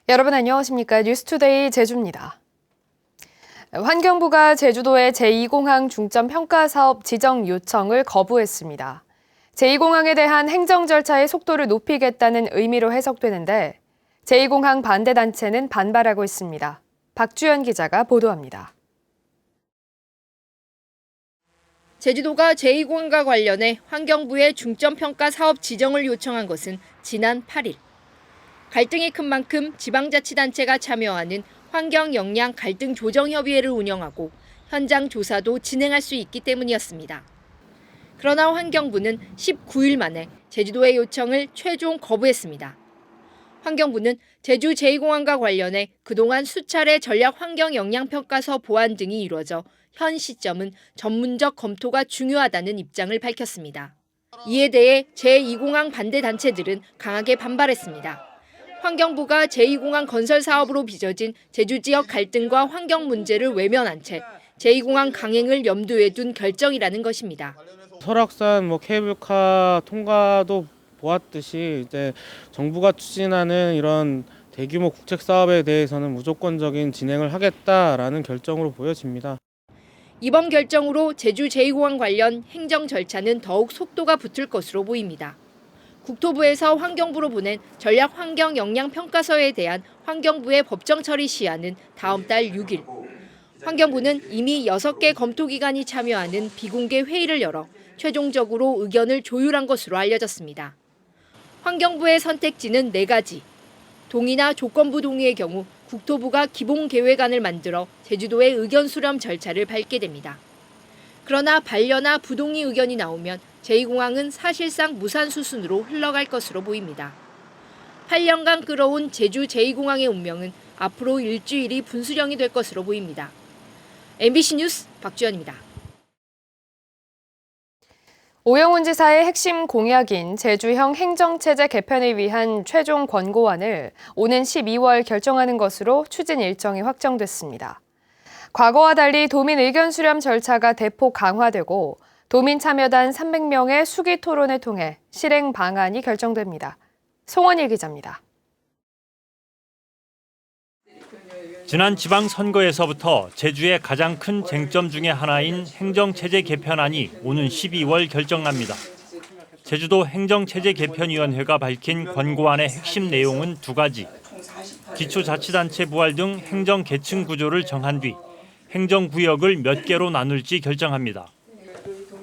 여러분 안녕하십니까? 뉴스투데이 제주입니다. 환경부가 제주도의 제2공항 중점평가사업 지정 요청을 거부했습니다. 제2공항에 대한 행정 절차의 속도를 높이겠다는 의미로 해석되는데 제2공항 반대단체는 반발하고 있습니다. 박주연 기자가 보도합니다. 제주도가 제2공항과 관련해 환경부에 중점평가 사업 지정을 요청한 것은 지난 8일. 갈등이 큰 만큼 지방자치단체가 참여하는 환경역량 갈등조정협의회를 운영하고 현장 조사도 진행할 수 있기 때문이었습니다. 그러나 환경부는 19일 만에 제주도의 요청을 최종 거부했습니다. 환경부는 제주 제2공항과 관련해 그동안 수차례 전략 환경 영향평가서 보완 등이 이루어져 현 시점은 전문적 검토가 중요하다는 입장을 밝혔습니다. 이에 대해 제2공항 반대 단체들은 강하게 반발했습니다. 환경부가 제2공항 건설 사업으로 빚어진 제주 지역 갈등과 환경 문제를 외면한 채 제2공항 강행을 염두에 둔 결정이라는 것입니다. 설악산 케이블카 통과도 보았듯이 이제 정부가 추진하는 이런 대규모 국책 사업에 대해서는 무조건적인 진행을 하겠다라는 결정으로 보여집니다. 이번 결정으로 제주 제2공항 관련 행정 절차는 더욱 속도가 붙을 것으로 보입니다. 국토부에서 환경부로 보낸 전략 환경 영향 평가서에 대한 환경부의 법정 처리 시한은 다음 달 6일. 환경부는 이미 6개 검토기관이 참여하는 비공개 회의를 열어 최종적으로 의견을 조율한 것으로 알려졌습니다. 환경부의 선택지는 4가지. 동의나 조건부 동의의 경우 국토부가 기본계획안을 만들어 제주도의 의견 수렴 절차를 밟게 됩니다. 그러나 반려나 부동의 의견이 나오면 제2공항은 사실상 무산 수순으로 흘러갈 것으로 보입니다. 8년간 끌어온 제주 제2공항의 운명은 앞으로 일주일이 분수령이 될 것으로 보입니다. MBC 뉴스 박주연입니다. 오영훈 지사의 핵심 공약인 제주형 행정체제 개편을 위한 최종 권고안을 오는 12월 결정하는 것으로 추진 일정이 확정됐습니다. 과거와 달리 도민 의견 수렴 절차가 대폭 강화되고 도민 참여단 300명의 수기 토론을 통해 실행 방안이 결정됩니다. 송원일 기자입니다. 지난 지방선거에서부터 제주의 가장 큰 쟁점 중의 하나인 행정체제 개편안이 오는 12월 결정납니다. 제주도 행정체제 개편위원회가 밝힌 권고안의 핵심 내용은 2가지. 기초자치단체 부활 등 행정 계층 구조를 정한 뒤 행정구역을 몇 개로 나눌지 결정합니다.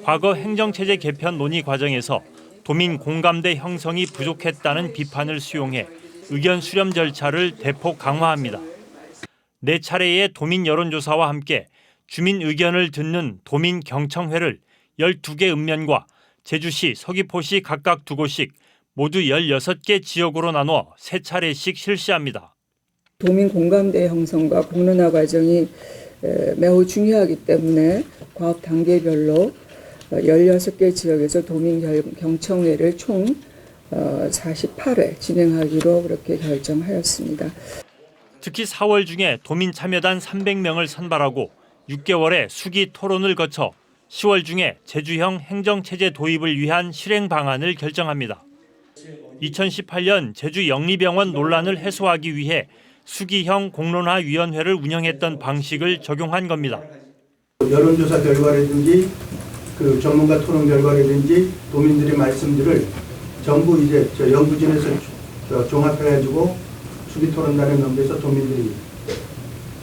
과거 행정체제 개편 논의 과정에서 도민 공감대 형성이 부족했다는 비판을 수용해 의견 수렴 절차를 대폭 강화합니다. 4차례의 도민 여론조사와 함께 주민 의견을 듣는 도민 경청회를 12개 읍면과 제주시, 서귀포시 각각 2곳씩 모두 16개 지역으로 나눠 3차례씩 실시합니다. 도민 공감대 형성과 공론화 과정이 매우 중요하기 때문에 과업 단계별로 16개 지역에서 도민 경청회를 총 48회 진행하기로 그렇게 결정하였습니다. 특히 4월 중에 도민 참여단 300명을 선발하고 6개월의 수기 토론을 거쳐 10월 중에 제주형 행정체제 도입을 위한 실행 방안을 결정합니다. 2018년 제주 영리병원 논란을 해소하기 위해 수기형 공론화위원회를 운영했던 방식을 적용한 겁니다. 여론조사 결과라든지 전문가 토론 결과라든지 도민들의 말씀들을 전부 이제 연구진에서 종합해가지고 수기 토론단에 넘겨서 도민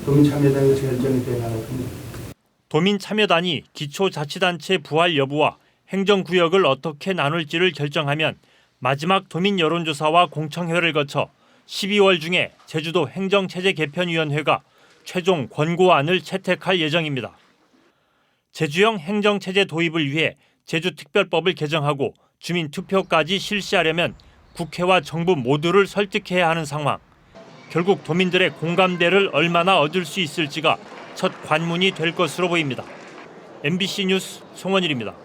참여단에서 결정이 돼 나갑니다. 도민 참여단이 기초자치단체 부활 여부와 행정구역을 어떻게 나눌지를 결정하면 마지막 도민 여론조사와 공청회를 거쳐 12월 중에 제주도 행정체제 개편위원회가 최종 권고안을 채택할 예정입니다. 제주형 행정체제 도입을 위해 제주특별법을 개정하고 주민투표까지 실시하려면 국회와 정부 모두를 설득해야 하는 상황. 결국 도민들의 공감대를 얼마나 얻을 수 있을지가 첫 관문이 될 것으로 보입니다. MBC 뉴스 송원일입니다.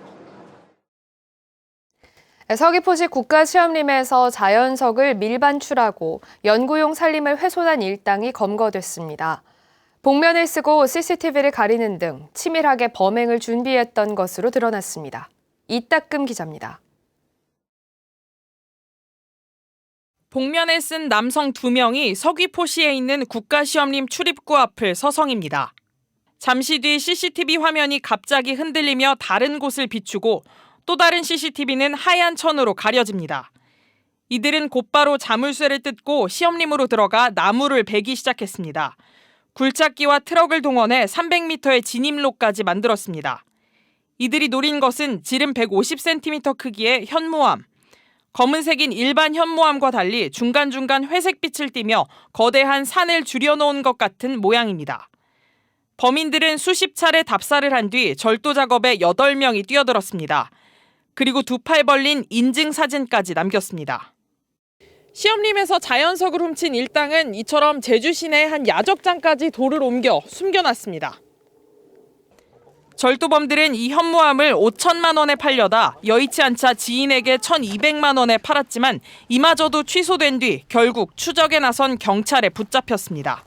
서귀포시 국가시험림에서 자연석을 밀반출하고 연구용 산림을 훼손한 일당이 검거됐습니다. 복면을 쓰고 CCTV를 가리는 등 치밀하게 범행을 준비했던 것으로 드러났습니다. 이따금 기자입니다. 복면에 쓴 남성 2명이 서귀포시에 있는 국가시험림 출입구 앞을 서성입니다. 잠시 뒤 CCTV 화면이 갑자기 흔들리며 다른 곳을 비추고 또 다른 CCTV는 하얀 천으로 가려집니다. 이들은 곧바로 자물쇠를 뜯고 시험림으로 들어가 나무를 베기 시작했습니다. 굴착기와 트럭을 동원해 300m의 진입로까지 만들었습니다. 이들이 노린 것은 지름 150cm 크기의 현무암. 검은색인 일반 현무암과 달리 중간중간 회색빛을 띠며 거대한 산을 줄여놓은 것 같은 모양입니다. 범인들은 수십 차례 답사를 한 뒤 절도 작업에 8명이 뛰어들었습니다. 그리고 2팔 벌린 인증사진까지 남겼습니다. 시험림에서 자연석을 훔친 일당은 이처럼 제주 시내 한 야적장까지 돌을 옮겨 숨겨놨습니다. 절도범들은 이 현무암을 5천만 원에 팔려다 여의치 않자 지인에게 1,200만 원에 팔았지만 이마저도 취소된 뒤 결국 추적에 나선 경찰에 붙잡혔습니다.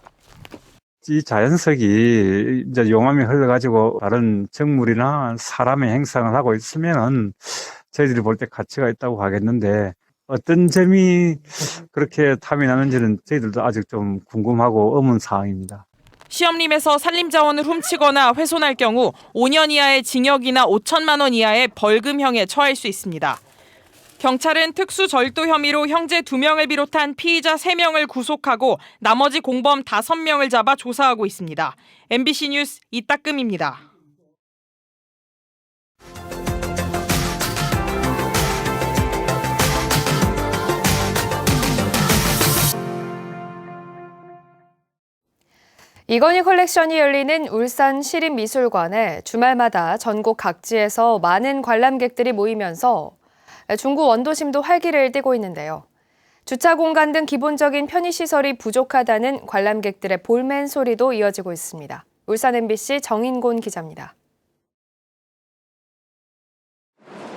이 자연석이 이제 용암이 흘러가지고 다른 정물이나 사람의 행상을 하고 있으면은 저희들이 볼 때 가치가 있다고 하겠는데 어떤 점이 그렇게 탐이 나는지는 저희들도 아직 좀 궁금하고 의문 사항입니다. 시험림에서 산림자원을 훔치거나 훼손할 경우 5년 이하의 징역이나 5천만 원 이하의 벌금형에 처할 수 있습니다. 경찰은 특수절도 혐의로 형제 2명을 비롯한 피의자 3명을 구속하고 나머지 공범 5명을 잡아 조사하고 있습니다. MBC 뉴스 이따금입니다. 이건희 컬렉션이 열리는 울산 시립미술관에 주말마다 전국 각지에서 많은 관람객들이 모이면서 중구 원도심도 활기를 띠고 있는데요. 주차 공간 등 기본적인 편의시설이 부족하다는 관람객들의 볼멘 소리도 이어지고 있습니다. 울산 MBC 정인곤 기자입니다.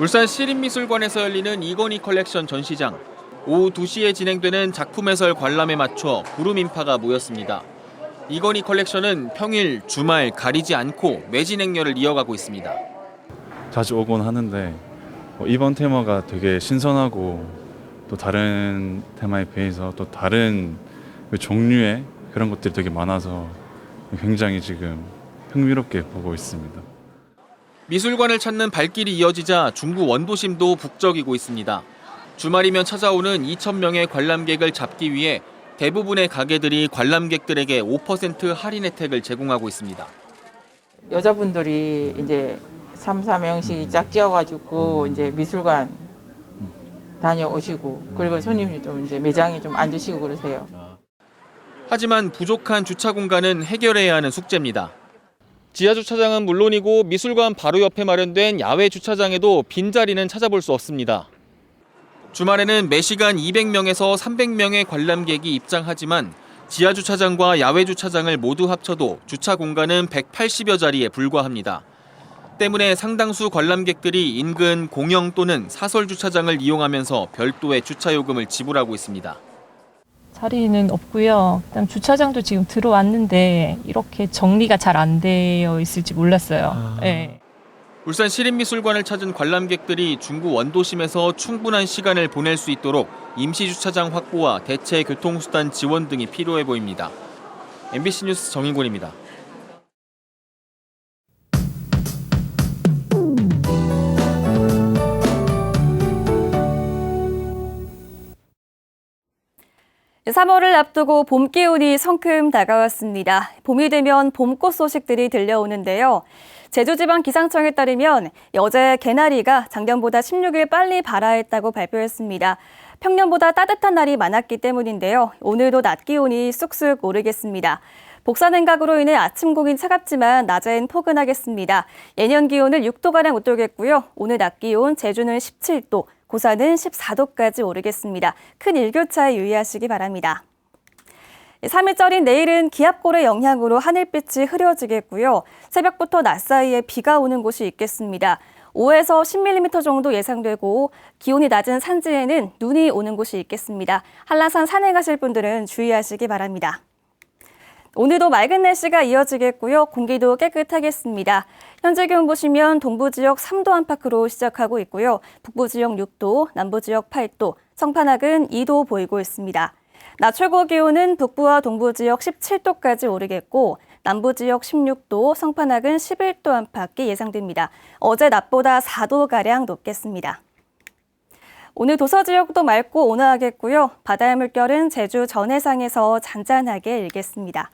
울산 시립미술관에서 열리는 이건희 컬렉션 전시장. 오후 2시에 진행되는 작품 해설 관람에 맞춰 구름 인파가 모였습니다. 이건희 컬렉션은 평일, 주말 가리지 않고 매진행렬을 이어가고 있습니다. 자주 오곤 하는데 이번 테마가 되게 신선하고 또 다른 테마에 비해서 또 다른 종류의 그런 것들이 되게 많아서 굉장히 지금 흥미롭게 보고 있습니다. 미술관을 찾는 발길이 이어지자 중구 원도심도 북적이고 있습니다. 주말이면 찾아오는 2,000명의 관람객을 잡기 위해 대부분의 가게들이 관람객들에게 5% 할인 혜택을 제공하고 있습니다. 여자분들이 이제 3-4명씩 짝 지어가지고 이제 미술관 다녀오시고 그리고 손님이 좀 이제 매장에 좀 앉으시고 그러세요. 하지만 부족한 주차 공간은 해결해야 하는 숙제입니다. 지하 주차장은 물론이고 미술관 바로 옆에 마련된 야외 주차장에도 빈자리는 찾아볼 수 없습니다. 주말에는 매시간 200명에서 300명의 관람객이 입장하지만 지하 주차장과 야외 주차장을 모두 합쳐도 주차 공간은 180여 자리에 불과합니다. 때문에 상당수 관람객들이 인근 공영 또는 사설 주차장을 이용하면서 별도의 주차 요금을 지불하고 있습니다. 자리는 없고요. 일단 주차장도 지금 들어왔는데 이렇게 정리가 잘 안 되어 있을지 몰랐어요. 네. 울산 시립미술관을 찾은 관람객들이 중구 원도심에서 충분한 시간을 보낼 수 있도록 임시 주차장 확보와 대체 교통수단 지원 등이 필요해 보입니다. MBC 뉴스 정인곤입니다. 네, 3월을 앞두고 봄 기운이 성큼 다가왔습니다. 봄이 되면 봄꽃 소식들이 들려오는데요. 제주지방기상청에 따르면 어제 개나리가 작년보다 16일 빨리 발화했다고 발표했습니다. 평년보다 따뜻한 날이 많았기 때문인데요. 오늘도 낮 기온이 쑥쑥 오르겠습니다. 복사냉각으로 인해 아침 공기 차갑지만 낮엔 포근하겠습니다. 예년 기온을 6도가량 웃돌겠고요. 오늘 낮 기온 제주는 17도, 고산은 14도까지 오르겠습니다. 큰 일교차에 유의하시기 바랍니다. 3일절인 내일은 기압골의 영향으로 하늘빛이 흐려지겠고요. 새벽부터 낮 사이에 비가 오는 곳이 있겠습니다. 5에서 10mm 정도 예상되고 기온이 낮은 산지에는 눈이 오는 곳이 있겠습니다. 한라산 산에 가실 분들은 주의하시기 바랍니다. 오늘도 맑은 날씨가 이어지겠고요. 공기도 깨끗하겠습니다. 현재 기온 보시면 동부 지역 3도 안팎으로 시작하고 있고요. 북부 지역 6도, 남부 지역 8도, 청판학은 2도 보이고 있습니다. 낮 최고 기온은 북부와 동부 지역 17도까지 오르겠고 남부 지역 16도, 성판학은 11도 안팎이 예상됩니다. 어제 낮보다 4도가량 높겠습니다. 오늘 도서 지역도 맑고 온화하겠고요. 바다의 물결은 제주 전해상에서 잔잔하게 일겠습니다.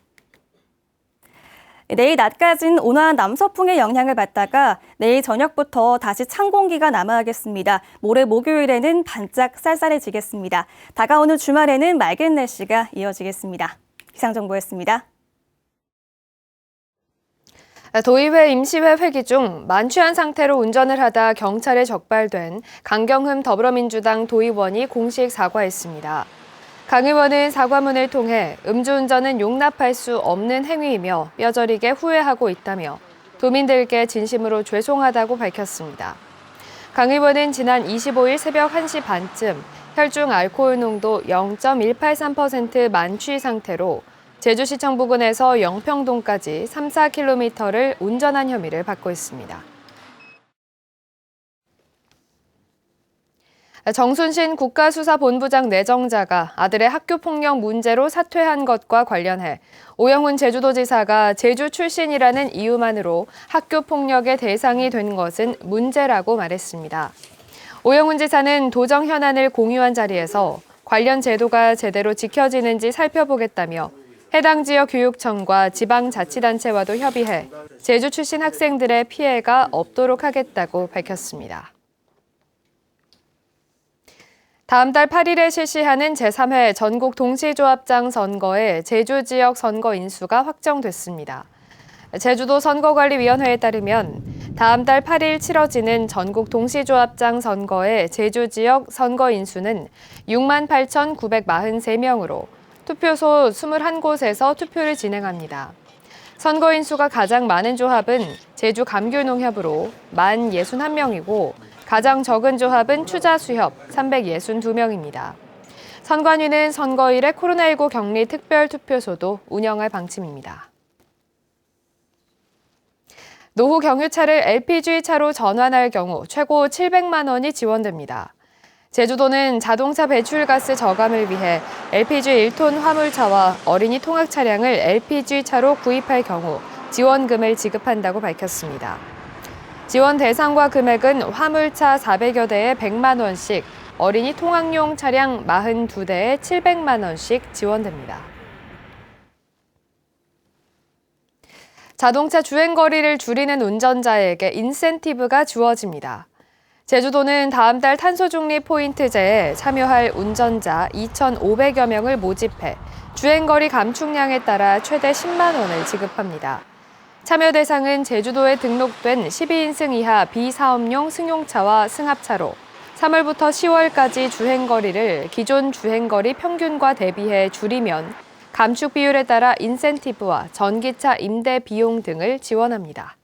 내일 낮까지는 온화한 남서풍의 영향을 받다가 내일 저녁부터 다시 찬 공기가 남하하겠습니다. 모레 목요일에는 반짝 쌀쌀해지겠습니다. 다가오는 주말에는 맑은 날씨가 이어지겠습니다. 기상정보였습니다. 도의회 임시회 회기 중 만취한 상태로 운전을 하다 경찰에 적발된 강경흠 더불어민주당 도의원이 공식 사과했습니다. 강 의원은 사과문을 통해 음주운전은 용납할 수 없는 행위이며 뼈저리게 후회하고 있다며 도민들께 진심으로 죄송하다고 밝혔습니다. 강 의원은 지난 25일 새벽 1시 반쯤 혈중 알코올 농도 0.183% 만취 상태로 제주시청 부근에서 영평동까지 3-4km를 운전한 혐의를 받고 있습니다. 정순신 국가수사본부장 내정자가 아들의 학교폭력 문제로 사퇴한 것과 관련해 오영훈 제주도지사가 제주 출신이라는 이유만으로 학교폭력의 대상이 된 것은 문제라고 말했습니다. 오영훈 지사는 도정 현안을 공유한 자리에서 관련 제도가 제대로 지켜지는지 살펴보겠다며 해당 지역 교육청과 지방자치단체와도 협의해 제주 출신 학생들의 피해가 없도록 하겠다고 밝혔습니다. 다음 달 8일에 실시하는 제3회 전국 동시조합장 선거에 제주 지역 선거 인수가 확정됐습니다. 제주도 선거관리위원회에 따르면 다음 달 8일 치러지는 전국 동시조합장 선거의 제주 지역 선거 인수는 68,943명으로 투표소 21곳에서 투표를 진행합니다. 선거 인수가 가장 많은 조합은 제주 감귤농협으로 61명이고 가장 적은 조합은 추자수협 362명입니다. 선관위는 선거일에 코로나19 격리 특별 투표소도 운영할 방침입니다. 노후 경유차를 LPG 차로 전환할 경우 최고 700만 원이 지원됩니다. 제주도는 자동차 배출가스 저감을 위해 LPG 1톤 화물차와 어린이 통학 차량을 LPG 차로 구입할 경우 지원금을 지급한다고 밝혔습니다. 지원 대상과 금액은 화물차 400여 대에 100만 원씩, 어린이 통학용 차량 42대에 700만 원씩 지원됩니다. 자동차 주행거리를 줄이는 운전자에게 인센티브가 주어집니다. 제주도는 다음 달 탄소중립 포인트제에 참여할 운전자 2,500여 명을 모집해 주행거리 감축량에 따라 최대 10만 원을 지급합니다. 참여 대상은 제주도에 등록된 12인승 이하 비사업용 승용차와 승합차로 3월부터 10월까지 주행거리를 기존 주행거리 평균과 대비해 줄이면 감축 비율에 따라 인센티브와 전기차 임대 비용 등을 지원합니다.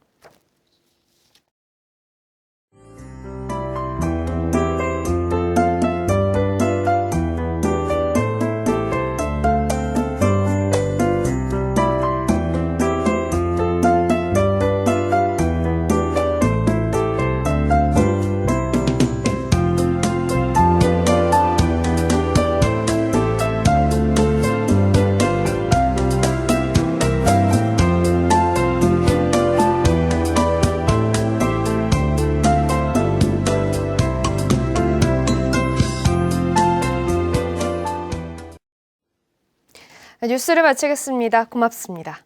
뉴스를 마치겠습니다. 고맙습니다.